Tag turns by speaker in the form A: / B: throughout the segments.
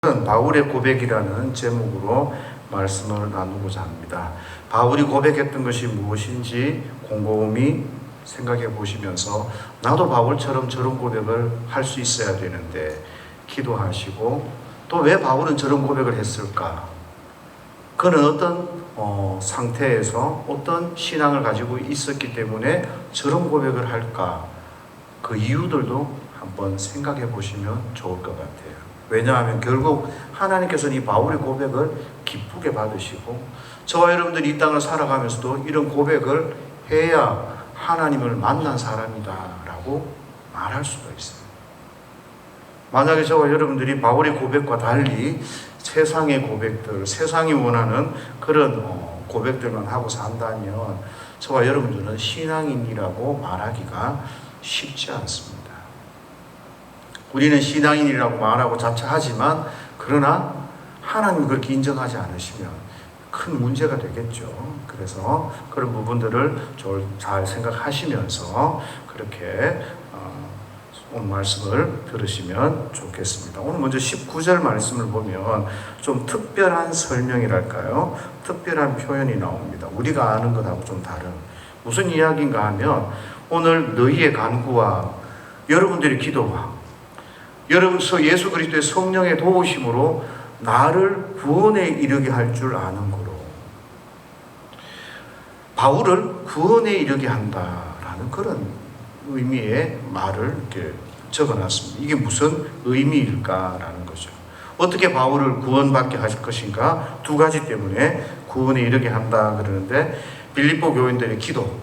A: 바울의 고백이라는 제목으로 말씀을 나누고자 합니다. 바울이 고백했던 것이 무엇인지 곰곰이 생각해 보시면서 나도 바울처럼 저런 고백을 할 수 있어야 되는데 기도하시고, 또 왜 바울은 저런 고백을 했을까? 그는 어떤 상태에서 어떤 신앙을 가지고 있었기 때문에 저런 고백을 할까? 그 이유들도 한번 생각해 보시면 좋을 것 같아요. 왜냐하면 결국 하나님께서는 이 바울의 고백을 기쁘게 받으시고, 저와 여러분들이 이 땅을 살아가면서도 이런 고백을 해야 하나님을 만난 사람이다 라고 말할 수가 있어요. 만약에 저와 여러분들이 바울의 고백과 달리 세상의 고백들, 세상이 원하는 그런 고백들만 하고 산다면 저와 여러분들은 신앙인이라고 말하기가 쉽지 않습니다. 우리는 신앙인이라고 말하고 자처하지만, 그러나 하나님이 그렇게 인정하지 않으시면 큰 문제가 되겠죠. 그래서 그런 부분들을 잘 생각하시면서 그렇게 오늘 말씀을 들으시면 좋겠습니다. 오늘 먼저 19절 말씀을 보면 좀 특별한 설명이랄까요? 특별한 표현이 나옵니다. 우리가 아는 것하고 좀 다른. 무슨 이야기인가 하면, 오늘 너희의 간구와 여러분들의 기도와 여러분 예수 그리스도의 성령의 도우심으로 나를 구원에 이르게 할 줄 아는 거로, 바울을 구원에 이르게 한다라는 그런 의미의 말을 이렇게 적어놨습니다. 이게 무슨 의미일까라는 거죠. 어떻게 바울을 구원받게 하실 것인가? 두 가지 때문에 구원에 이르게 한다 그러는데, 빌립보 교인들의 기도,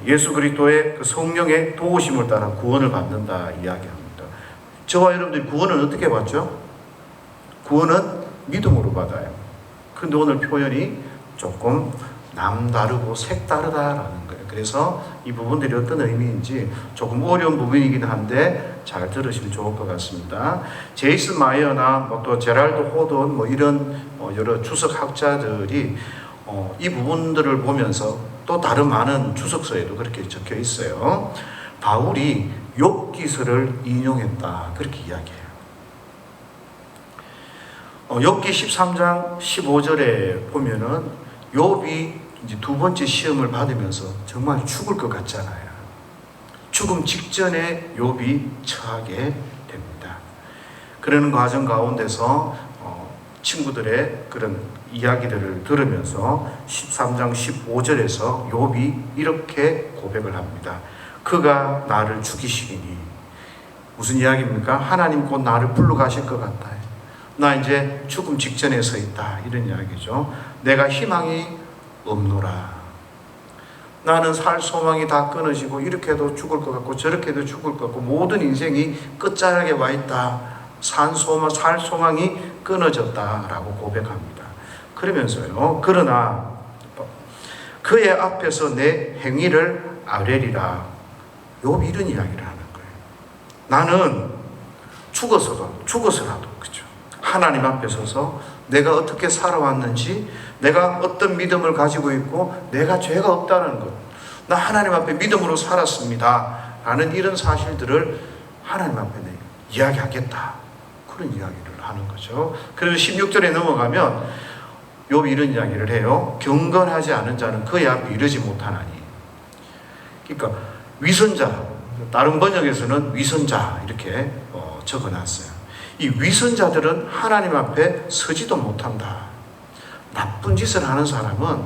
A: 예수 그리스도의 그 성령의 도우심을 따라 구원을 받는다 이야기합니다. 저와 여러분들이 구원을 어떻게 받죠? 구원은 믿음으로 받아요. 그런데 오늘 표현이 조금 남다르고 색다르다라는 거예요. 그래서 이 부분들이 어떤 의미인지 조금 어려운 부분이긴 한데 잘 들으시면 좋을 것 같습니다. 제이슨 마이어나 또 제랄드 호돈 이런 여러 주석학자들이 이 부분들을 보면서, 또 다른 많은 주석서에도 그렇게 적혀 있어요. 바울이 욥기서를 인용했다 그렇게 이야기해요. 욥기 13장 15절에 보면은 욥이 이제 두 번째 시험을 받으면서 정말 죽을 것 같잖아요. 죽음 직전에 욥이 처하게 됩니다. 그러는 과정 가운데서 친구들의 그런 이야기들을 들으면서 13장 15절에서 욥이 이렇게 고백을 합니다. 그가 나를 죽이시리니. 무슨 이야기입니까? 하나님 곧 나를 불러 가실 것 같아요. 나 이제 죽음 직전에 서 있다, 이런 이야기죠. 내가 희망이 없노라. 나는 살 소망이 다 끊어지고, 이렇게도 죽을 것 같고 저렇게도 죽을 것 같고 모든 인생이 끝자락에 와 있다. 살 소망이 끊어졌다라고 고백합니다. 그러면서요, 그러나 그의 앞에서 내 행위를 아뢰리라. 욥이 이런 이야기를 하는 거예요. 나는 죽어서라도 그죠? 하나님 앞에 서서 내가 어떻게 살아왔는지, 내가 어떤 믿음을 가지고 있고 내가 죄가 없다는 것, 나 하나님 앞에 믿음으로 살았습니다 라는 이런 사실들을 하나님 앞에 이야기하겠다, 그런 이야기를 하는 거죠. 그래서 16절에 넘어가면 욥이 이런 이야기를 해요. 경건하지 않은 자는 그의 앞에 이르지 못하나니. 그러니까 위선자, 다른 번역에서는 위선자 이렇게 적어놨어요. 이 위선자들은 하나님 앞에 서지도 못한다. 나쁜 짓을 하는 사람은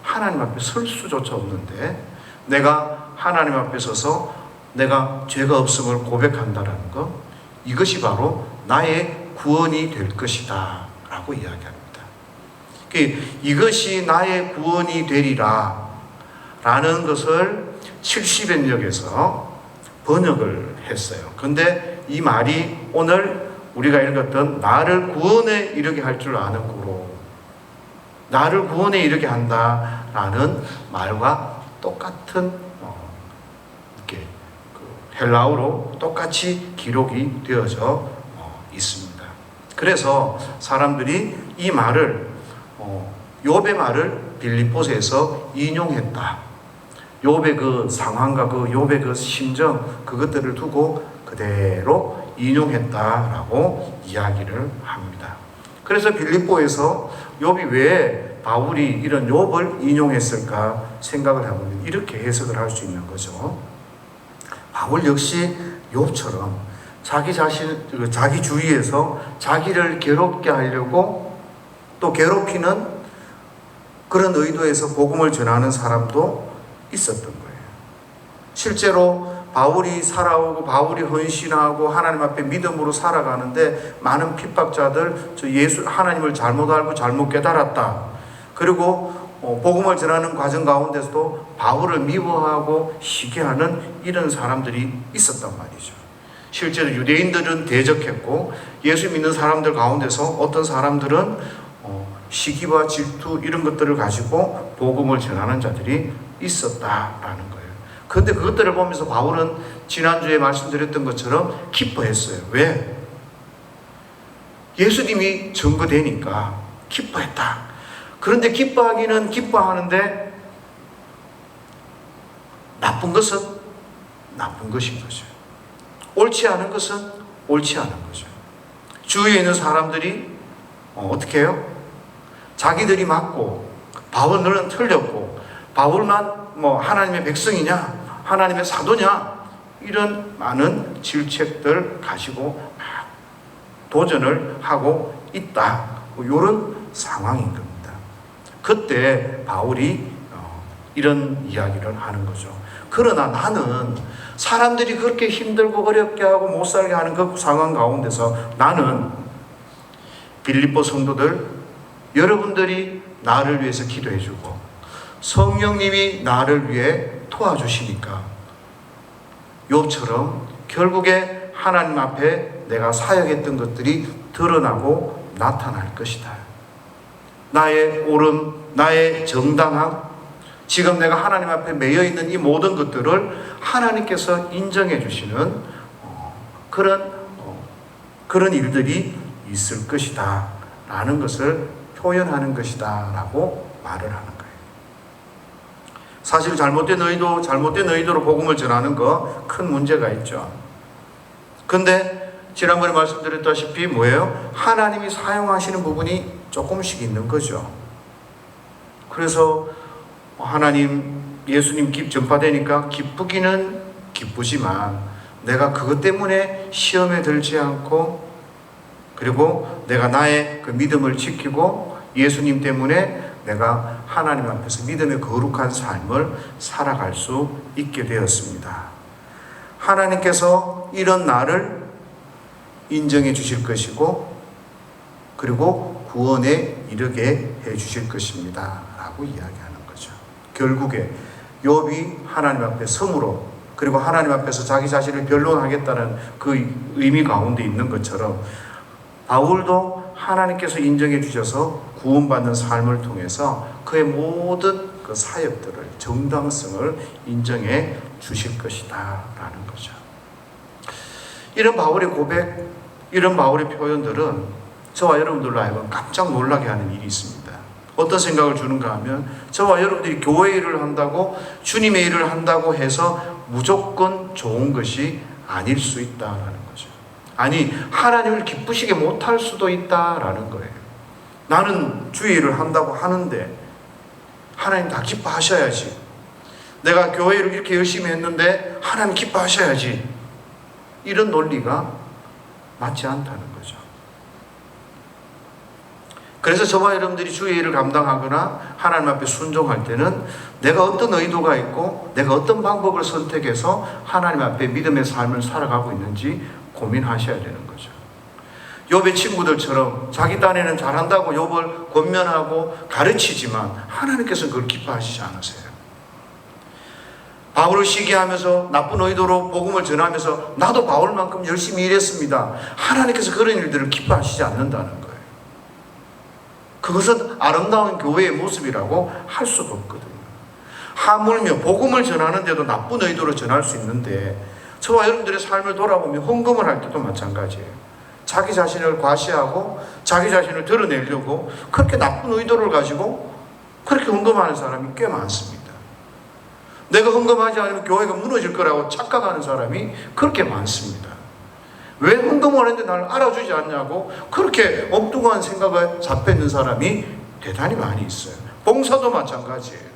A: 하나님 앞에 설 수조차 없는데, 내가 하나님 앞에 서서 내가 죄가 없음을 고백한다라는 것, 이것이 바로 나의 구원이 될 것이다 라고 이야기합니다. 이것이 나의 구원이 되리라 라는 것을 70번역에서 번역을 했어요. 그런데 이 말이 오늘 우리가 읽었던 나를 구원에 이르게 할 줄 아는 고로, 나를 구원에 이르게 한다라는 말과 똑같은 이렇게 헬라어로 똑같이 기록이 되어져 있습니다. 그래서 사람들이 이 말을, 욥의 말을 빌립보서에서 인용했다. 욥의 그 상황과 그 욥의 그 심정, 그것들을 두고 그대로 인용했다라고 이야기를 합니다. 그래서 빌립보에서 욥이 왜 바울이 이런 욥을 인용했을까 생각을 해보면 이렇게 해석을 할 수 있는 거죠. 바울 역시 욥처럼 자기 주위에서 자기를 괴롭게 하려고 또 괴롭히는 그런 의도에서 복음을 전하는 사람도 있었던 거예요. 실제로 바울이 살아오고 바울이 헌신하고 하나님 앞에 믿음으로 살아가는데 많은 핍박자들 하나님을 잘못 알고 잘못 깨달았다. 그리고 복음을 전하는 과정 가운데서도 바울을 미워하고 시기하는 이런 사람들이 있었단 말이죠. 실제로 유대인들은 대적했고 예수 믿는 사람들 가운데서 어떤 사람들은 시기와 질투 이런 것들을 가지고 복음을 전하는 자들이 있었다라는 거예요. 그런데 그것들을 보면서 바울은 지난주에 말씀드렸던 것처럼 기뻐했어요. 왜? 예수님이 증거되니까 기뻐했다. 그런데 기뻐하기는 기뻐하는데 나쁜 것은 나쁜 것인 거죠. 옳지 않은 것은 옳지 않은 거죠. 주위에 있는 사람들이 어떻게 해요? 자기들이 맞고 바울은 틀렸고 바울만 하나님의 백성이냐? 하나님의 사도냐? 이런 많은 질책들 가지고 막 도전을 하고 있다. 이런 상황인 겁니다. 그때 바울이 이런 이야기를 하는 거죠. 그러나 나는 사람들이 그렇게 힘들고 어렵게 하고 못 살게 하는 그 상황 가운데서 나는 빌립보 성도들 여러분들이 나를 위해서 기도해 주고 성령님이 나를 위해 도와주시니까 욥처럼 결국에 하나님 앞에 내가 사역했던 것들이 드러나고 나타날 것이다. 나의 옳음, 나의 정당함, 지금 내가 하나님 앞에 매여 있는 이 모든 것들을 하나님께서 인정해 주시는 그런 일들이 있을 것이다 라는 것을 표현하는 것이다 라고 말을 하는 거예요. 사실 잘못된 의도로 복음을 전하는 거 큰 문제가 있죠. 근데 지난번에 말씀드렸다시피 뭐예요? 하나님이 사용하시는 부분이 조금씩 있는 거죠. 그래서 하나님, 예수님 전파되니까 기쁘기는 기쁘지만 내가 그것 때문에 시험에 들지 않고 그리고 내가 나의 그 믿음을 지키고 예수님 때문에 내가 하나님 앞에서 믿음의 거룩한 삶을 살아갈 수 있게 되었습니다. 하나님께서 이런 나를 인정해 주실 것이고 그리고 구원에 이르게 해 주실 것입니다 라고 이야기하는 거죠. 결국에 욥이 하나님 앞에 섬으로 그리고 하나님 앞에서 자기 자신을 변론하겠다는 그 의미 가운데 있는 것처럼 바울도 하나님께서 인정해 주셔서 구원받는 삶을 통해서 그의 모든 그 사역들을 정당성을 인정해 주실 것이다 라는 거죠. 이런 바울의 고백, 이런 바울의 표현들은 저와 여러분들로 하여금 깜짝 놀라게 하는 일이 있습니다. 어떤 생각을 주는가 하면 저와 여러분들이 교회 일을 한다고 주님의 일을 한다고 해서 무조건 좋은 것이 아닐 수 있다라는 거죠. 아니 하나님을 기쁘시게 못할 수도 있다라는 거예요. 나는 주의 일을 한다고 하는데 하나님 다 기뻐하셔야지. 내가 교회 일을 이렇게 열심히 했는데 하나님 기뻐하셔야지. 이런 논리가 맞지 않다는 거죠. 그래서 저와 여러분들이 주의 일을 감당하거나 하나님 앞에 순종할 때는 내가 어떤 의도가 있고 내가 어떤 방법을 선택해서 하나님 앞에 믿음의 삶을 살아가고 있는지 고민하셔야 되는 거죠. 욥의 친구들처럼 자기 딴에는 잘한다고 욥을 권면하고 가르치지만 하나님께서는 그걸 기뻐하시지 않으세요. 바울을 시기하면서 나쁜 의도로 복음을 전하면서 나도 바울만큼 열심히 일했습니다. 하나님께서 그런 일들을 기뻐하시지 않는다는 거예요. 그것은 아름다운 교회의 모습이라고 할 수가 없거든요. 하물며 복음을 전하는데도 나쁜 의도로 전할 수 있는데 저와 여러분들의 삶을 돌아보면 헌금을 할 때도 마찬가지예요. 자기 자신을 과시하고 자기 자신을 드러내려고 그렇게 나쁜 의도를 가지고 그렇게 헌금하는 사람이 꽤 많습니다. 내가 헌금하지 않으면 교회가 무너질 거라고 착각하는 사람이 그렇게 많습니다. 왜 헌금을 했는데 나를 알아주지 않냐고 그렇게 엉뚱한 생각에 잡혀 있는 사람이 대단히 많이 있어요. 봉사도 마찬가지예요.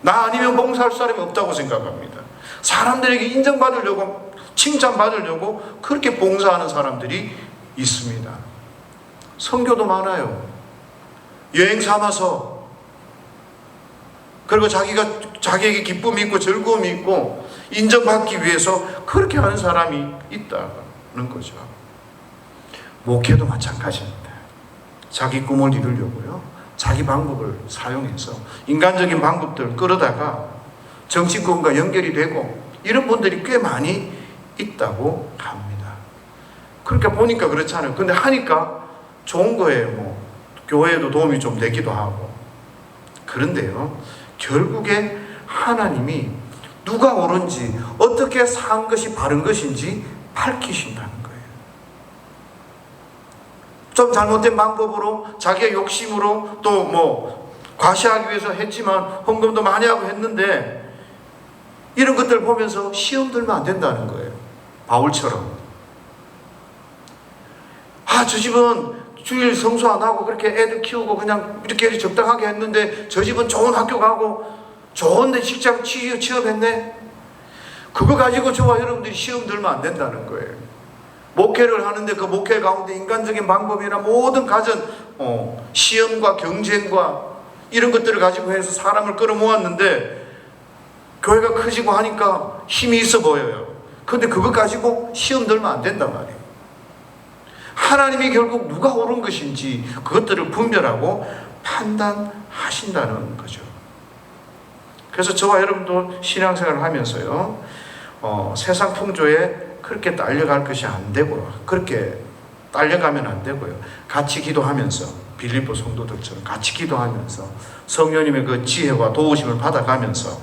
A: 나 아니면 봉사할 사람이 없다고 생각합니다. 사람들에게 인정받으려고, 칭찬받으려고 그렇게 봉사하는 사람들이 있습니다. 선교도 많아요. 여행 삼아서, 그리고 자기에게 기쁨이 있고 즐거움이 있고 인정받기 위해서 그렇게 하는 사람이 있다는 거죠. 목회도 마찬가지입니다. 자기 꿈을 이루려고요, 자기 방법을 사용해서 인간적인 방법들을 끌어다가 정치권과 연결이 되고 이런 분들이 꽤 많이 있다고 합니다. 그러니까 보니까 그렇잖아요. 근데 하니까 좋은 거예요. 교회에도 도움이 좀 되기도 하고. 그런데요, 결국에 하나님이 누가 옳은지, 어떻게 산 것이 바른 것인지 밝히신다는 거예요. 좀 잘못된 방법으로, 자기의 욕심으로 또 과시하기 위해서 했지만 헌금도 많이 하고 했는데 이런 것들 보면서 시험 들면 안 된다는 거예요. 바울처럼. 저 집은 주일 성수 안 하고 그렇게 애들 키우고 그냥 이렇게 적당하게 했는데 저 집은 좋은 학교 가고 좋은데 직장 취업했네. 그거 가지고 저와 여러분들이 시험 들면 안 된다는 거예요. 목회를 하는데 그 목회 가운데 인간적인 방법이나 모든 가전 시험과 경쟁과 이런 것들을 가지고 해서 사람을 끌어모았는데 교회가 커지고 하니까 힘이 있어 보여요. 그런데 그거 가지고 시험 들면 안 된단 말이에요. 하나님이 결국 누가 옳은 것인지 그것들을 분별하고 판단하신다는 거죠. 그래서 저와 여러분도 신앙생활을 하면서요, 세상 풍조에 그렇게 딸려갈 것이 안 되고요. 그렇게 딸려가면 안 되고요. 같이 기도하면서, 빌립보 성도들처럼 같이 기도하면서 성령님의 그 지혜와 도우심을 받아가면서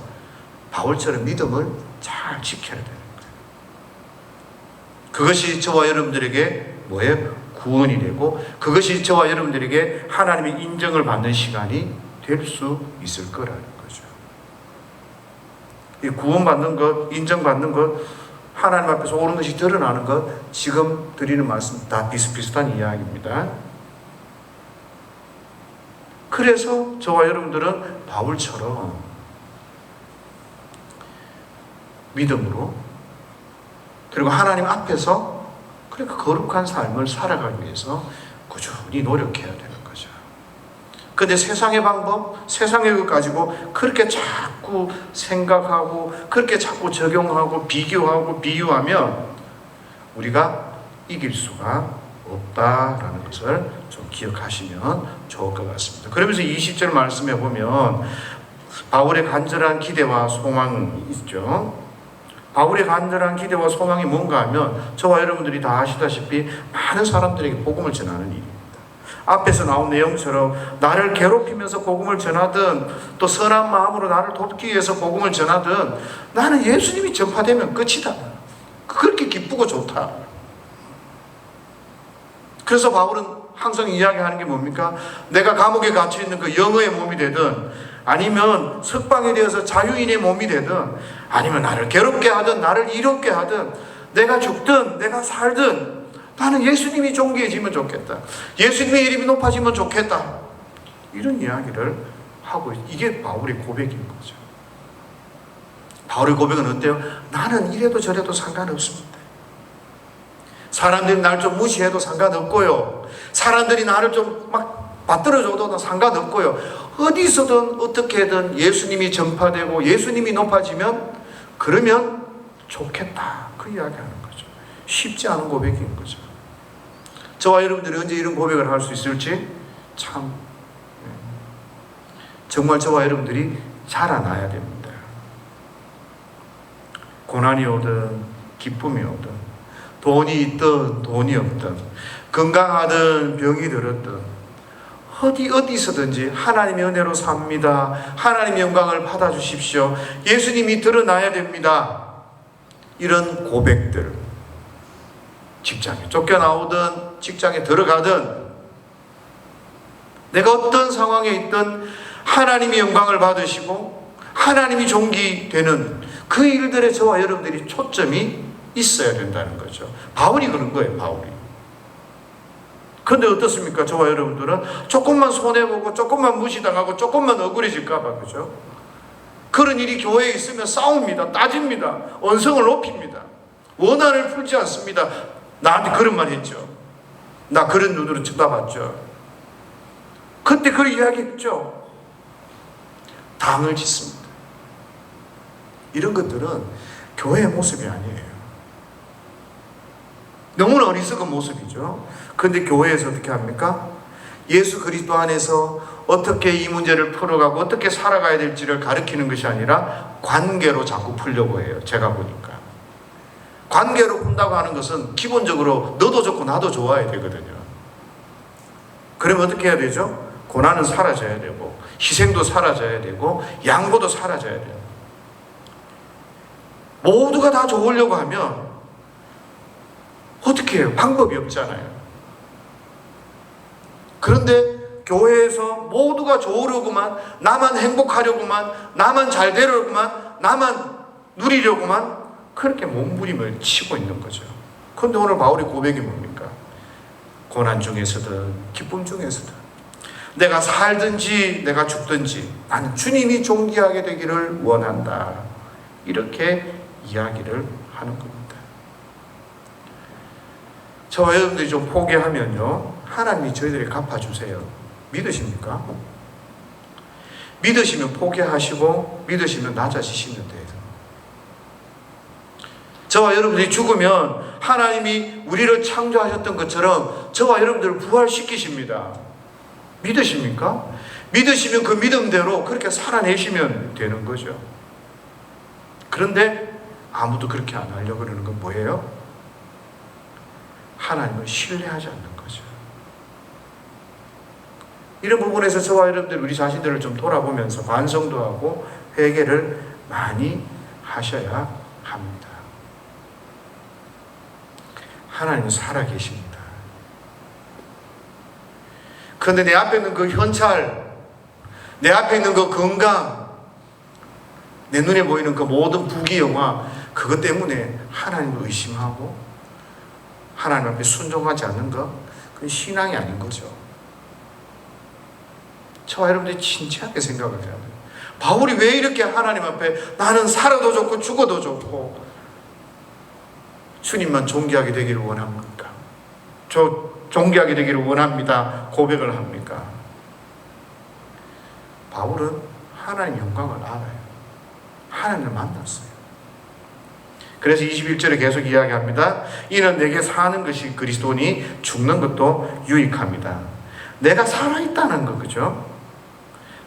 A: 바울처럼 믿음을 잘 지켜야 되는 거예요. 그것이 저와 여러분들에게 구원이 되고, 그것이 저와 여러분들에게 하나님의 인정을 받는 시간이 될 수 있을 거라는 거죠. 이 구원받는 것, 인정받는 것, 하나님 앞에서 옳은 것이 드러나는 것, 지금 드리는 말씀 다 비슷비슷한 이야기입니다. 그래서 저와 여러분들은 바울처럼 믿음으로, 그리고 하나님 앞에서 그러니까 거룩한 삶을 살아가기 위해서 꾸준히 노력해야 되는 거죠. 그런데 세상의 방법, 세상의 것 가지고 그렇게 자꾸 생각하고 그렇게 자꾸 적용하고 비교하고 비유하면 우리가 이길 수가 없다라는 것을 좀 기억하시면 좋을 것 같습니다. 그러면서 20절 말씀에 보면 바울의 간절한 기대와 소망이 있죠. 바울의 간절한 기대와 소망이 뭔가 하면 저와 여러분들이 다 아시다시피 많은 사람들에게 복음을 전하는 일입니다. 앞에서 나온 내용처럼 나를 괴롭히면서 복음을 전하든 또 선한 마음으로 나를 돕기 위해서 복음을 전하든 나는 예수님이 전파되면 끝이다. 그렇게 기쁘고 좋다. 그래서 바울은 항상 이야기하는 게 뭡니까? 내가 감옥에 갇혀 있는 그 영어의 몸이 되든 아니면 석방이 되어서 자유인의 몸이 되든 아니면 나를 괴롭게 하든 나를 이롭게 하든 내가 죽든 내가 살든 나는 예수님이 존귀해지면 좋겠다. 예수님의 이름이 높아지면 좋겠다. 이런 이야기를 하고 이게 바울의 고백인 거죠. 바울의 고백은 어때요? 나는 이래도 저래도 상관없습니다. 사람들이 날 좀 무시해도 상관없고요. 사람들이 나를 좀 받들어줘도 상관없고요. 어디서든 어떻게든 예수님이 전파되고 예수님이 높아지면 그러면 좋겠다. 그 이야기하는 거죠. 쉽지 않은 고백인 거죠. 저와 여러분들이 언제 이런 고백을 할 수 있을지 참 정말 저와 여러분들이 자라나야 됩니다. 고난이 오든 기쁨이 오든 돈이 있든 돈이 없든 건강하든 병이 들었든 어디서든지 하나님의 은혜로 삽니다. 하나님의 영광을 받아주십시오. 예수님이 드러나야 됩니다. 이런 고백들, 직장에 쫓겨나오든 직장에 들어가든 내가 어떤 상황에 있든 하나님의 영광을 받으시고 하나님이 존귀되는 그 일들에 저와 여러분들이 초점이 있어야 된다는 거죠. 바울이 그런 거예요, 바울이. 근데 어떻습니까? 저와 여러분들은 조금만 손해보고, 조금만 무시당하고, 조금만 억울해질까봐, 그죠? 그런 일이 교회에 있으면 싸웁니다. 따집니다. 언성을 높입니다. 원한을 풀지 않습니다. 나한테 그런 말 했죠. 나 그런 눈으로 쳐다봤죠. 그때 그 이야기했죠. 당을 짓습니다. 이런 것들은 교회의 모습이 아니에요. 너무나 어리석은 모습이죠. 그런데 교회에서 어떻게 합니까? 예수 그리스도 안에서 어떻게 이 문제를 풀어가고 어떻게 살아가야 될지를 가르치는 것이 아니라 관계로 자꾸 풀려고 해요. 제가 보니까. 관계로 푼다고 하는 것은 기본적으로 너도 좋고 나도 좋아야 되거든요. 그러면 어떻게 해야 되죠? 고난은 사라져야 되고, 희생도 사라져야 되고, 양보도 사라져야 돼요. 모두가 다 좋으려고 하면 어떻게 해요? 방법이 없잖아요. 그런데 교회에서 모두가 좋으려고만, 나만 행복하려고만, 나만 잘 되려고만, 나만 누리려고만 그렇게 몸부림을 치고 있는 거죠. 그런데 오늘 바울의 고백이 뭡니까? 고난 중에서든 기쁨 중에서든 내가 살든지 내가 죽든지 나는 주님이 존귀하게 되기를 원한다. 이렇게 이야기를 하는 겁니다. 저와 여러분들이 좀 포기하면요, 하나님이 저희들이 갚아주세요. 믿으십니까? 믿으시면 포기하시고 믿으시면 낮아지시면 돼요. 저와 여러분들이 죽으면 하나님이 우리를 창조하셨던 것처럼 저와 여러분들을 부활시키십니다. 믿으십니까? 믿으시면 그 믿음대로 그렇게 살아내시면 되는 거죠. 그런데 아무도 그렇게 안 하려고 그러는 건 뭐예요? 하나님을 신뢰하지 않는 거죠. 이런 부분에서 저와 여러분들 우리 자신들을 좀 돌아보면서 반성도 하고 회개를 많이 하셔야 합니다. 하나님은 살아계십니다. 그런데 내 앞에 있는 그 현찰, 내 앞에 있는 그 건강, 내 눈에 보이는 그 모든 부귀영화, 그것 때문에 하나님을 의심하고 하나님 앞에 순종하지 않는 것, 그건 신앙이 아닌 거죠. 저와 여러분들이 진지하게 생각을 해야 돼요. 바울이 왜 이렇게 하나님 앞에 나는 살아도 좋고 죽어도 좋고 주님만 존귀하게 되기를 원합니까? 저 존귀하게 되기를 원합니다. 고백을 합니까? 바울은 하나님의 영광을 알아요. 하나님을 만났어요. 그래서 21절에 계속 이야기합니다. 이는 내게 사는 것이 그리스도니 죽는 것도 유익합니다. 내가 살아있다는 거, 그죠?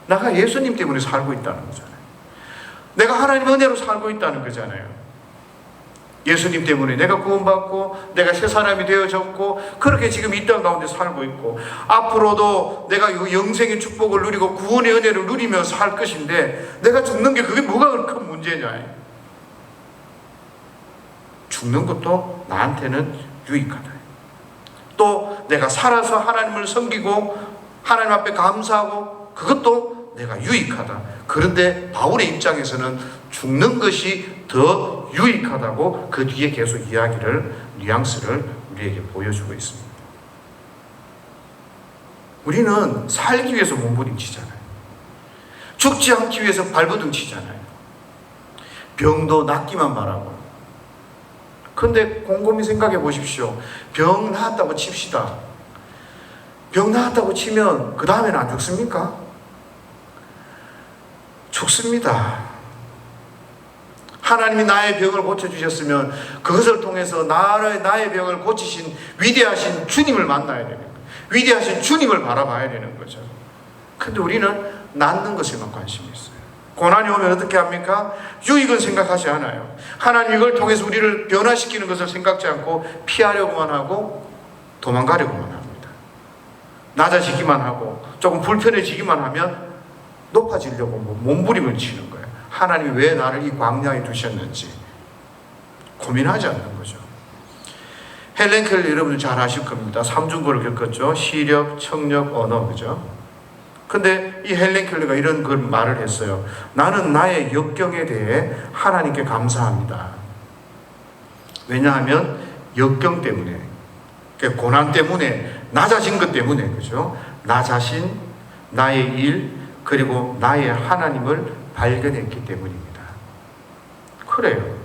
A: 내가 예수님 때문에 살고 있다는 거잖아요. 내가 하나님 은혜로 살고 있다는 거잖아요. 예수님 때문에 내가 구원받고 내가 새 사람이 되어졌고 그렇게 지금 이 땅 가운데 살고 있고 앞으로도 내가 영생의 축복을 누리고 구원의 은혜를 누리며 살 것인데 내가 죽는 게 그게 뭐가 큰 문제냐. 죽는 것도 나한테는 유익하다. 또 내가 살아서 하나님을 섬기고 하나님 앞에 감사하고 그것도 내가 유익하다. 그런데 바울의 입장에서는 죽는 것이 더 유익하다고 그 뒤에 계속 이야기를, 뉘앙스를 우리에게 보여주고 있습니다. 우리는 살기 위해서 몸부림치잖아요. 죽지 않기 위해서 발버둥 치잖아요. 병도 낫기만 바라고. 그런데 곰곰이 생각해 보십시오. 병 나았다고 칩시다. 병 나았다고 치면 그 다음에는 안 죽습니까? 죽습니다. 하나님이 나의 병을 고쳐주셨으면 그것을 통해서 나의 병을 고치신 위대하신 주님을 만나야 되는 거예요. 위대하신 주님을 바라봐야 되는 거죠. 근데 우리는 낫는 것에만 관심이 있어요. 고난이 오면 어떻게 합니까? 유익은 생각하지 않아요. 하나님 이걸 통해서 우리를 변화시키는 것을 생각지 않고 피하려고만 하고 도망가려고만 합니다. 낮아지기만 하고 조금 불편해지기만 하면 높아지려고 몸부림을 치는 거예요. 하나님이 왜 나를 이 광야에 두셨는지 고민하지 않는 거죠. 헬렌 켈러 여러분들 잘 아실 겁니다. 삼중고를 겪었죠. 시력, 청력, 언어, 그죠? 근데 이 헬렌 켈러가 이런 그 말을 했어요. 나는 나의 역경에 대해 하나님께 감사합니다. 왜냐하면 역경 때문에, 고난 때문에, 낮아진 것 때문에, 그죠? 나 자신, 나의 일, 그리고 나의 하나님을 발견했기 때문입니다. 그래요.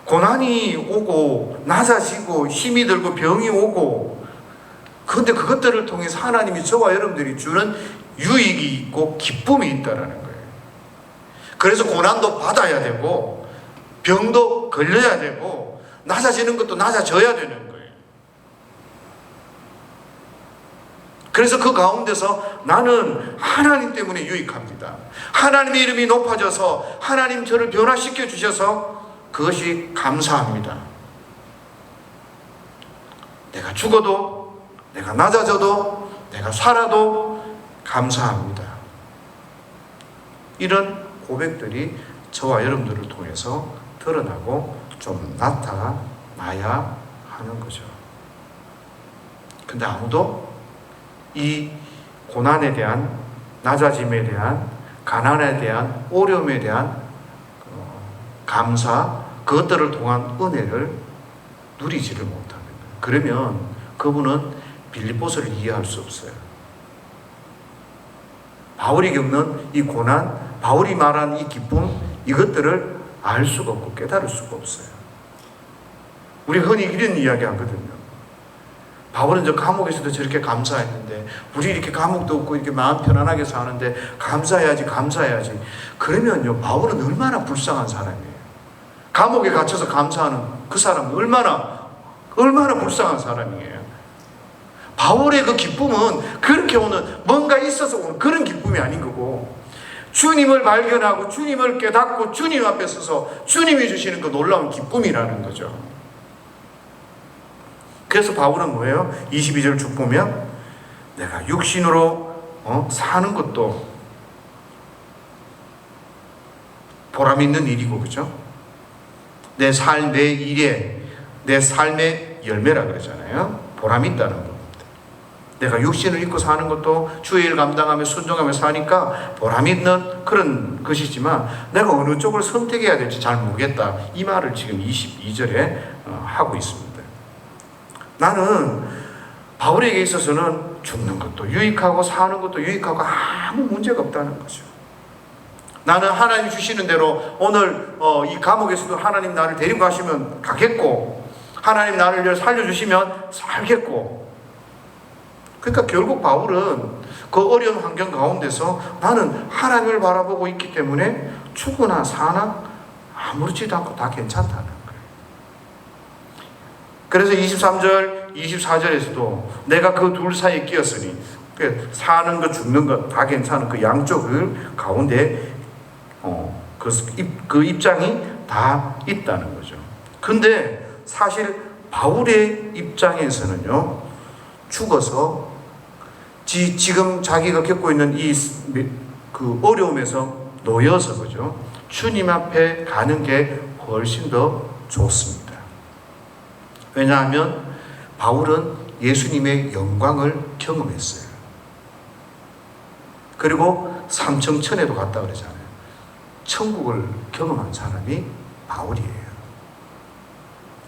A: 고난이 오고 낮아지고 힘이 들고 병이 오고, 그런데 그것들을 통해서 하나님이 저와 여러분들이 주는 유익이 있고 기쁨이 있다라는 거예요. 그래서 고난도 받아야 되고 병도 걸려야 되고 낮아지는 것도 낮아져야 되는 거예요. 그래서 그 가운데서 나는 하나님 때문에 유익합니다. 하나님의 이름이 높아져서 하나님 저를 변화시켜 주셔서 그것이 감사합니다. 내가 죽어도, 내가 낮아져도, 내가 살아도 감사합니다. 이런 고백들이 저와 여러분들을 통해서 드러나고 좀 나타나야 하는 거죠. 근데 아무도 이 고난에 대한, 낮아짐에 대한, 가난에 대한, 어려움에 대한 감사, 그것들을 통한 은혜를 누리지를 못합니다. 그러면 그분은 빌립보서를 이해할 수 없어요. 바울이 겪는 이 고난, 바울이 말한 이 기쁨, 이것들을 알 수가 없고 깨달을 수가 없어요. 우리 흔히 이런 이야기 하거든요. 바울은 저 감옥에서도 저렇게 감사했는데, 우리 이렇게 감옥도 없고 이렇게 마음 편안하게 사는데 감사해야지, 감사해야지. 그러면요, 바울은 얼마나 불쌍한 사람이에요. 감옥에 갇혀서 감사하는 그 사람은 얼마나 불쌍한 사람이에요. 바울의 그 기쁨은 그렇게 오는, 뭔가 있어서 오는 그런 기쁨이 아닌 거고, 주님을 발견하고 주님을 깨닫고 주님 앞에 서서 주님이 주시는 그 놀라운 기쁨이라는 거죠. 그래서 바울은 뭐예요? 22절 쭉 보면 내가 육신으로 사는 것도 보람 있는 일이고, 그죠? 내 일에, 내 삶의 열매라 그러잖아요. 보람 있다는 겁니다. 내가 육신을 입고 사는 것도 주의 일 감당하며 순종하며 사니까 보람 있는 그런 것이지만, 내가 어느 쪽을 선택해야 될지 잘 모르겠다. 이 말을 지금 22절에 하고 있습니다. 나는 바울에게 있어서는 죽는 것도 유익하고 사는 것도 유익하고 아무 문제가 없다는 거죠. 나는 하나님 주시는 대로 오늘 이 감옥에서도 하나님 나를 데리고 가시면 가겠고, 하나님 나를 살려주시면 살겠고. 그러니까 결국 바울은 그 어려운 환경 가운데서 나는 하나님을 바라보고 있기 때문에 죽으나 사나 아무렇지도 않고 다 괜찮다는 거예요. 그래서 23절, 24절에서도 내가 그 둘 사이에 끼었으니, 사는 것, 죽는 것 다 괜찮은 그 양쪽을 가운데 그 입장이 다 있다는 거죠. 근데 사실 바울의 입장에서는요, 죽어서 지금 자기가 겪고 있는 그 어려움에서 놓여서, 그죠? 주님 앞에 가는 게 훨씬 더 좋습니다. 왜냐하면 바울은 예수님의 영광을 경험했어요. 그리고 삼청천에도 갔다 그러잖아요. 천국을 경험한 사람이 바울이에요.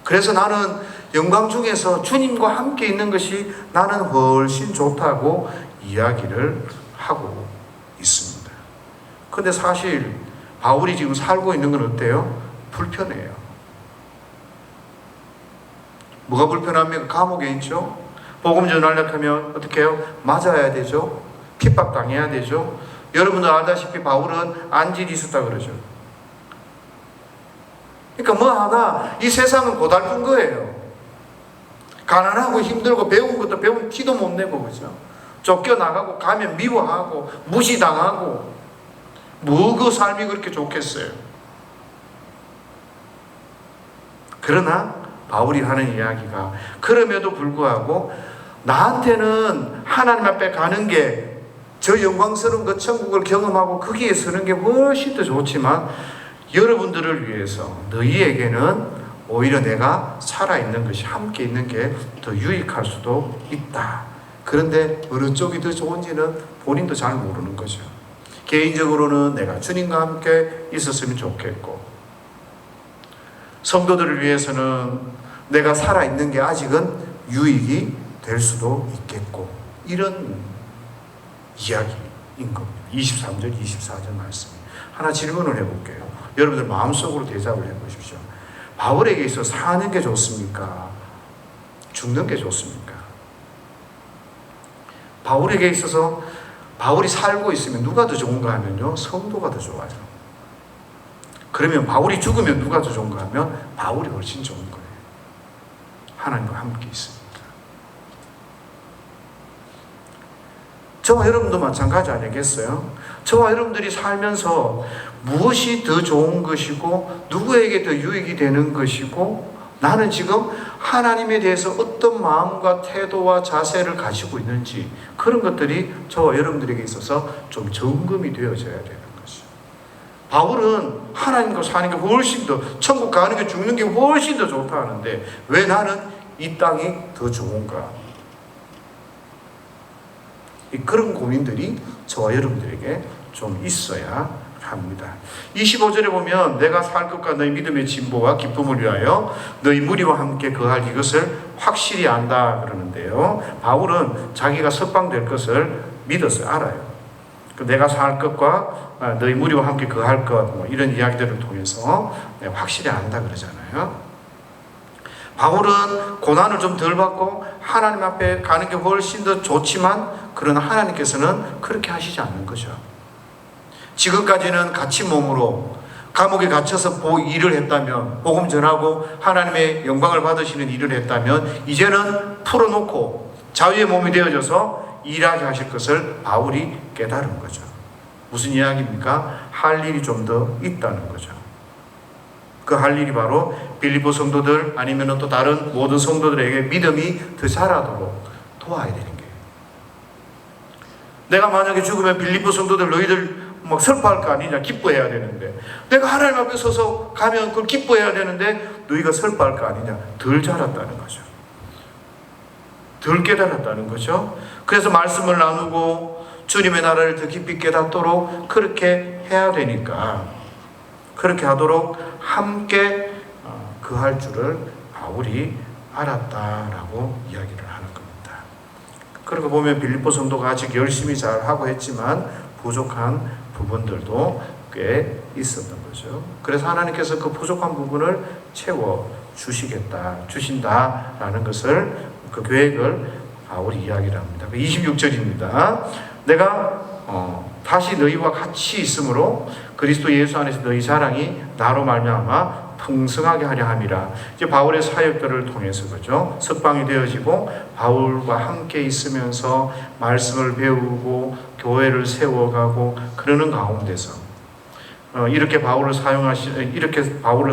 A: 그래서 나는 영광 중에서 주님과 함께 있는 것이 나는 훨씬 좋다고 이야기를 하고 있습니다. 근데 사실 바울이 지금 살고 있는 건 어때요? 불편해요. 뭐가 불편합니까? 감옥에 있죠? 복음 전하려고 하면 어떻게 해요? 맞아야 되죠? 핍박당해야 되죠? 여러분들 알다시피 바울은 안질이 있었다 그러죠. 그러니까 뭐 하나 이 세상은 고달픈 거예요. 가난하고 힘들고 배운 것도 배운 티도 못 내고, 그죠? 쫓겨나가고 가면 미워하고 무시당하고, 뭐 그 삶이 그렇게 좋겠어요. 그러나 바울이 하는 이야기가, 그럼에도 불구하고 나한테는 하나님 앞에 가는 게, 저 영광스러운 그 천국을 경험하고 거기에 서는 게 훨씬 더 좋지만, 여러분들을 위해서 너희에게는 오히려 내가 살아있는 것이, 함께 있는 게 더 유익할 수도 있다. 그런데 어느 쪽이 더 좋은지는 본인도 잘 모르는 거죠. 개인적으로는 내가 주님과 함께 있었으면 좋겠고, 성도들을 위해서는 내가 살아있는 게 아직은 유익이 될 수도 있겠고, 이런 이야기인 겁니다. 23절, 24절 말씀이. 하나 질문을 해볼게요. 여러분들 마음속으로 대답을 해보십시오. 바울에게 있어서 사는 게 좋습니까? 죽는 게 좋습니까? 바울에게 있어서 바울이 살고 있으면 누가 더 좋은가 하면요, 성도가 더 좋아요. 그러면 바울이 죽으면 누가 더 좋은가 하면 바울이 훨씬 좋은 거예요. 하나님과 함께 있습니다. 저와 여러분도 마찬가지 아니겠어요? 저와 여러분들이 살면서 무엇이 더 좋은 것이고 누구에게 더 유익이 되는 것이고, 나는 지금 하나님에 대해서 어떤 마음과 태도와 자세를 가지고 있는지, 그런 것들이 저와 여러분들에게 있어서 좀 점검이 되어져야 되는 거죠. 바울은 하나님과 사는 게 훨씬 더, 천국 가는 게 죽는 게 훨씬 더 좋다 하는데 왜 나는 이 땅이 더 좋은가? 그런 고민들이 저와 여러분들에게 좀 있어야 합니다. 25절에 보면 내가 살 것과 너희 믿음의 진보와 기쁨을 위하여 너희 무리와 함께 거할 이것을 확실히 안다 그러는데요. 바울은 자기가 석방될 것을 믿었어요. 알아요. 내가 살 것과 너희 무리와 함께 거할 것, 이런 이야기들을 통해서 확실히 안다 그러잖아요. 바울은 고난을 좀 덜 받고 하나님 앞에 가는 게 훨씬 더 좋지만, 그러나 하나님께서는 그렇게 하시지 않는 거죠. 지금까지는 갇힌 몸으로 감옥에 갇혀서 일을 했다면, 복음 전하고 하나님의 영광을 받으시는 일을 했다면, 이제는 풀어놓고 자유의 몸이 되어져서 일하게 하실 것을 바울이 깨달은 거죠. 무슨 이야기입니까? 할 일이 좀 더 있다는 거죠. 그 할 일이 바로 빌립보 성도들 아니면 또 다른 모든 성도들에게 믿음이 더 자라도록 도와야 되는 거예요. 내가 만약에 죽으면 빌립보 성도들 너희들 막 슬퍼할 거 아니냐, 기뻐해야 되는데, 내가 하나님 앞에 서서 가면 그걸 기뻐해야 되는데 너희가 슬퍼할 거 아니냐, 덜 자랐다는 거죠. 덜 깨달았다는 거죠. 그래서 말씀을 나누고 주님의 나라를 더 깊이 깨닫도록 그렇게 해야 되니까, 그렇게 하도록 함께 거할 줄을 바울이 알았다라고 이야기를 하는 겁니다. 그러고 보면 빌립보 성도가 아직 열심히 잘 하고 했지만 부족한 부분들도 꽤 있었던 거죠. 그래서 하나님께서 그 부족한 부분을 채워 주신다라는 것을, 그 계획을 바울이 이야기를 합니다. 26절입니다. 내가 다시 너희와 같이 있으므로 그리스도 예수 안에서 너희 자랑이 나로 말미암아 풍성하게 하려 함이라. 이제 바울의 사역들을 통해서, 그죠? 석방이 되어지고 바울과 함께 있으면서 말씀을 배우고 교회를 세워가고 그러는 가운데서 이렇게 바울을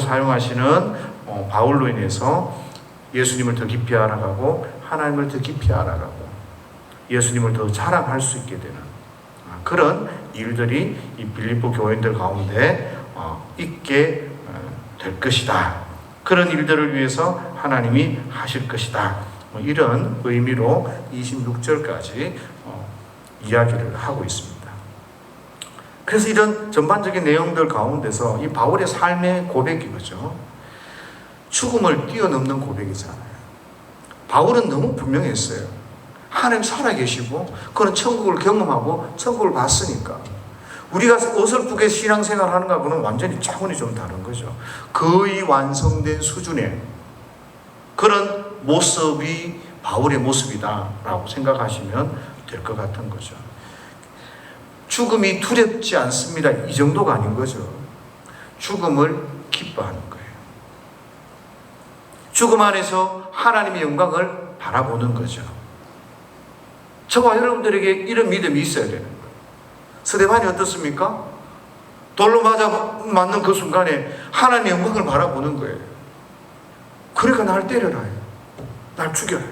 A: 사용하시는 바울로 인해서 예수님을 더 깊이 알아가고 하나님을 더 깊이 알아가고 예수님을 더 자랑할 수 있게 되는 그런 일들이 이 빌립보 교인들 가운데 있게 될 것이다. 그런 일들을 위해서 하나님이 하실 것이다. 이런 의미로 26절까지 이야기를 하고 있습니다. 그래서 이런 전반적인 내용들 가운데서 이 바울의 삶의 고백이 뭐죠? 죽음을 뛰어넘는 고백이잖아요. 바울은 너무 분명했어요. 하나님 살아계시고 그는 천국을 경험하고 천국을 봤으니까 우리가 어설프게 신앙생활 하는 것하고는 완전히 차원이 좀 다른 거죠. 거의 완성된 수준의 그런 모습이 바울의 모습이다라고 생각하시면 될 것 같은 거죠. 죽음이 두렵지 않습니다. 이 정도가 아닌 거죠. 죽음을 기뻐하는 거예요. 죽음 안에서 하나님의 영광을 바라보는 거죠. 저와 여러분들에게 이런 믿음이 있어야 되는 거예요. 스데반이 어떻습니까? 돌로 맞는 그 순간에 하나님의 영광을 바라보는 거예요. 그러니까 날 때려라. 날 죽여라.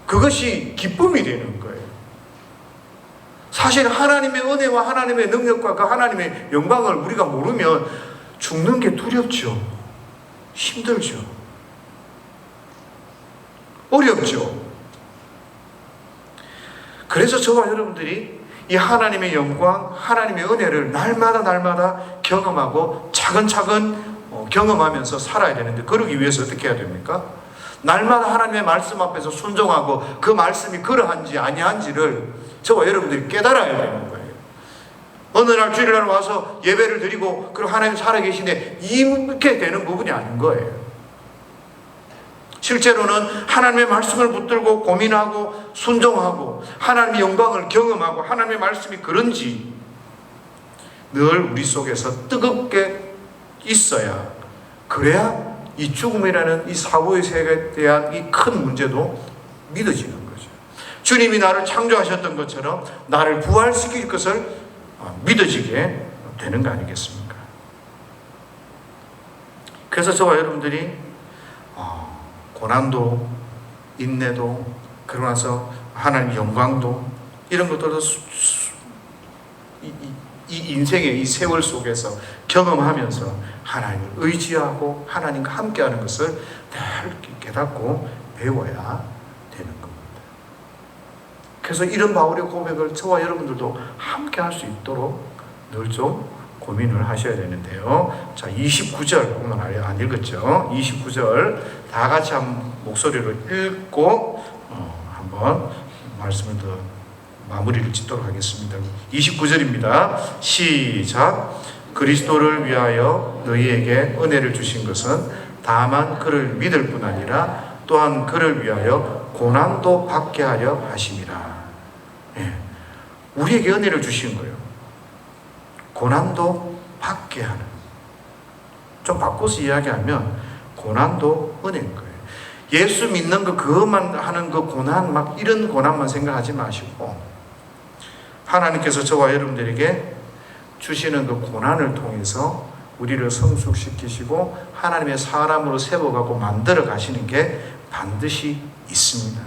A: 그것이 기쁨이 되는 거예요. 사실 하나님의 은혜와 하나님의 능력과 그 하나님의 영광을 우리가 모르면 죽는 게 두렵죠. 힘들죠. 어렵죠. 그래서 저와 여러분들이 이 하나님의 영광, 하나님의 은혜를 날마다 경험하고 차근차근 경험하면서 살아야 되는데, 그러기 위해서 어떻게 해야 됩니까? 날마다 하나님의 말씀 앞에서 순종하고 그 말씀이 그러한지 아니한지를 저와 여러분들이 깨달아야 되는 거예요. 어느 날 주일날 와서 예배를 드리고 그리고 하나님 살아계시네, 이렇게 되는 부분이 아닌 거예요. 실제로는 하나님의 말씀을 붙들고 고민하고 순종하고 하나님의 영광을 경험하고 하나님의 말씀이 그런지 늘 우리 속에서 뜨겁게 있어야, 그래야 이 죽음이라는 이 사고의 세계에 대한 이 큰 문제도 믿어지는 거죠. 주님이 나를 창조하셨던 것처럼 나를 부활시킬 것을 믿어지게 되는 거 아니겠습니까? 그래서 저와 여러분들이 고난도, 인내도, 그러고 나서 하나님의 영광도, 이런 것들도 이 인생의 이 세월 속에서 경험하면서 하나님을 의지하고 하나님과 함께하는 것을 늘 깨닫고 배워야 되는 겁니다. 그래서 이런 바울의 고백을 저와 여러분들도 함께할 수 있도록 늘 좀 고민을 하셔야 되는데요. 자, 29절 오늘 안 읽었죠? 29절 다 같이 한 목소리로 읽고 한번 말씀을 더 마무리를 짓도록 하겠습니다. 29절입니다. 시작. 그리스도를 위하여 너희에게 은혜를 주신 것은 다만 그를 믿을 뿐 아니라 또한 그를 위하여 고난도 받게 하려 하심이라. 예. 우리에게 은혜를 주신 거예요. 고난도 받게 하는. 좀 바꿔서 이야기하면 고난도 은혜인 거예요. 예수 믿는 거 그것만 하는 그 고난, 막 이런 고난만 생각하지 마시고 하나님께서 저와 여러분들에게 주시는 그 고난을 통해서 우리를 성숙시키시고 하나님의 사람으로 세워가고 만들어 가시는 게 반드시 있습니다.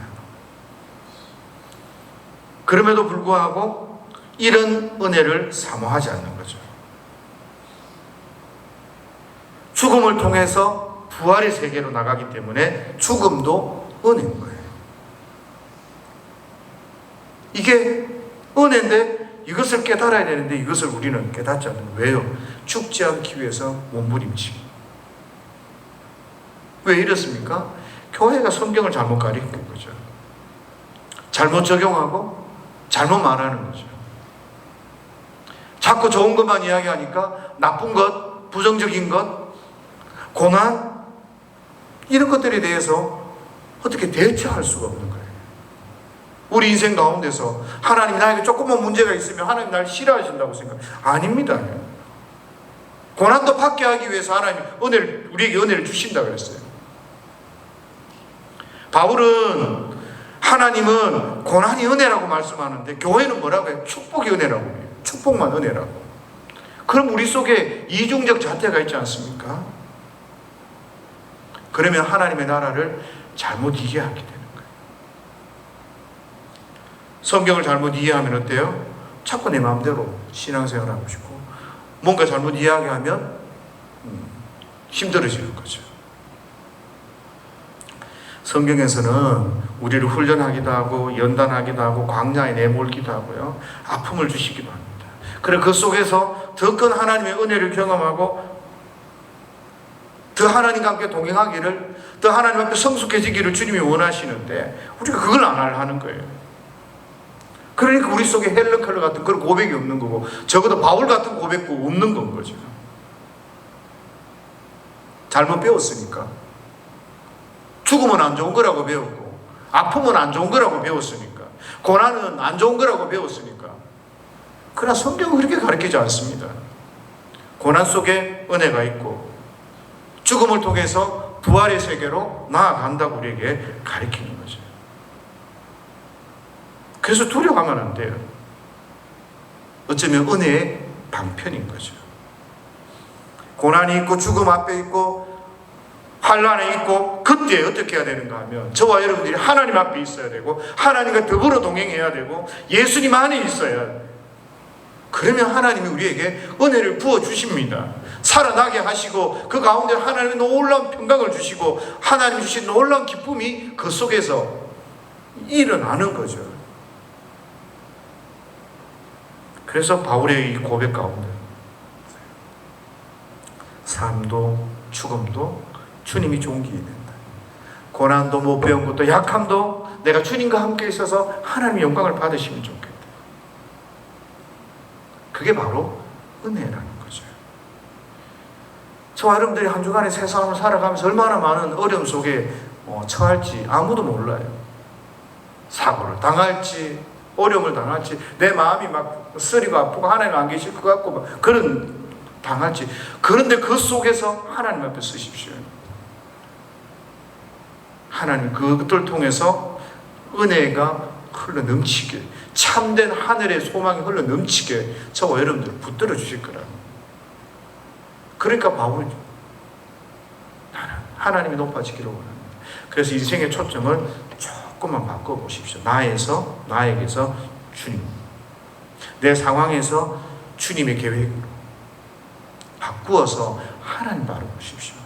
A: 그럼에도 불구하고 이런 은혜를 사모하지 않는 거죠. 죽음을 통해서 부활의 세계로 나가기 때문에 죽음도 은혜인 거예요. 이게 은혜인데 이것을 깨달아야 되는데 이것을 우리는 깨닫지 않는 거예요. 왜요? 죽지 않기 위해서 몸부림치기. 왜 이렇습니까? 교회가 성경을 잘못 가르친 거죠. 잘못 적용하고 잘못 말하는 거죠. 자꾸 좋은 것만 이야기하니까 나쁜 것, 부정적인 것, 고난, 이런 것들에 대해서 어떻게 대처할 수가 없는 거예요. 우리 인생 가운데서 하나님이 나에게 조금만 문제가 있으면 하나님 날 싫어하신다고 생각해요. 아닙니다. 고난도 받게 하기 위해서 하나님이 우리에게 은혜를 주신다고 그랬어요. 바울은 하나님은 고난이 은혜라고 말씀하는데 교회는 뭐라고 해요? 축복이 은혜라고 해요. 축복만 은혜라고. 그럼 우리 속에 이중적 잣대가 있지 않습니까? 그러면 하나님의 나라를 잘못 이해하게 되는 거예요. 성경을 잘못 이해하면 어때요? 자꾸 내 마음대로 신앙생활하고 싶고 뭔가 잘못 이야기하면 힘들어지는 거죠. 성경에서는 우리를 훈련하기도 하고 연단하기도 하고 광야에 내몰기도 하고요. 아픔을 주시기도 합니다. 그래서 그 속에서 더 큰 하나님의 은혜를 경험하고 더 하나님과 함께 동행하기를, 더 하나님 앞에 성숙해지기를 주님이 원하시는데 우리가 그걸 안 하는 거예요. 그러니까 우리 속에 헬러 켈러 같은 그런 고백이 없는 거고 적어도 바울 같은 고백도 없는 건 거죠. 잘못 배웠으니까. 죽음은 안 좋은 거라고 배웠고 아픔은 안 좋은 거라고 배웠으니까 고난은 안 좋은 거라고 배웠으니까. 그러나 성경은 그렇게 가르치지 않습니다. 고난 속에 은혜가 있고 죽음을 통해서 부활의 세계로 나아간다고 우리에게 가르치는 거죠. 그래서 두려워하면 안 돼요. 어쩌면 은혜의 방편인 거죠. 고난이 있고 죽음 앞에 있고 환난에 있고 그때 어떻게 해야 되는가 하면 저와 여러분들이 하나님 앞에 있어야 되고 하나님과 더불어 동행해야 되고 예수님 안에 있어야 돼요. 그러면 하나님이 우리에게 은혜를 부어주십니다. 살아나게 하시고 그 가운데 하나님의 놀라운 평강을 주시고 하나님 주신 놀라운 기쁨이 그 속에서 일어나는 거죠. 그래서 바울의 이 고백 가운데 삶도 죽음도 주님이 존귀해야 된다. 고난도 못 배운 것도 약함도 내가 주님과 함께 있어서 하나님의 영광을 받으시면 좋겠다. 그게 바로 은혜라는 거죠. 저와 여러분들이 한 주간의 세상을 살아가면서 얼마나 많은 어려움 속에 처할지 아무도 몰라요. 사고를 당할지, 어려움을 당할지, 내 마음이 막 쓰리고 아프고 하나님 안 계실 것 같고 막 그런 당할지. 그런데 그 속에서 하나님 앞에 서십시오. 하나님 그것들 통해서 은혜가 흘러 넘치게, 참된 하늘의 소망이 흘러 넘치게 저와 여러분들을 붙들어 주실 거라고. 그러니까 바울이 나는 하나님이 높아지기를 원합니다. 그래서 인생의 초점을 조금만 바꿔보십시오. 나에게서 주님, 내 상황에서 주님의 계획으로 바꾸어서 하나님 바라보십시오.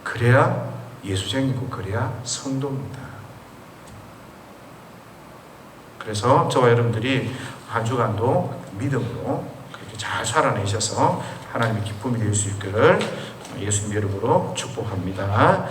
A: 그래야 예수쟁이고 그래야 성도입니다. 그래서 저와 여러분들이 한 주간도 믿음으로 그렇게 잘 살아내셔서 하나님의 기쁨이 될 수 있기를 예수님 이름으로 축복합니다.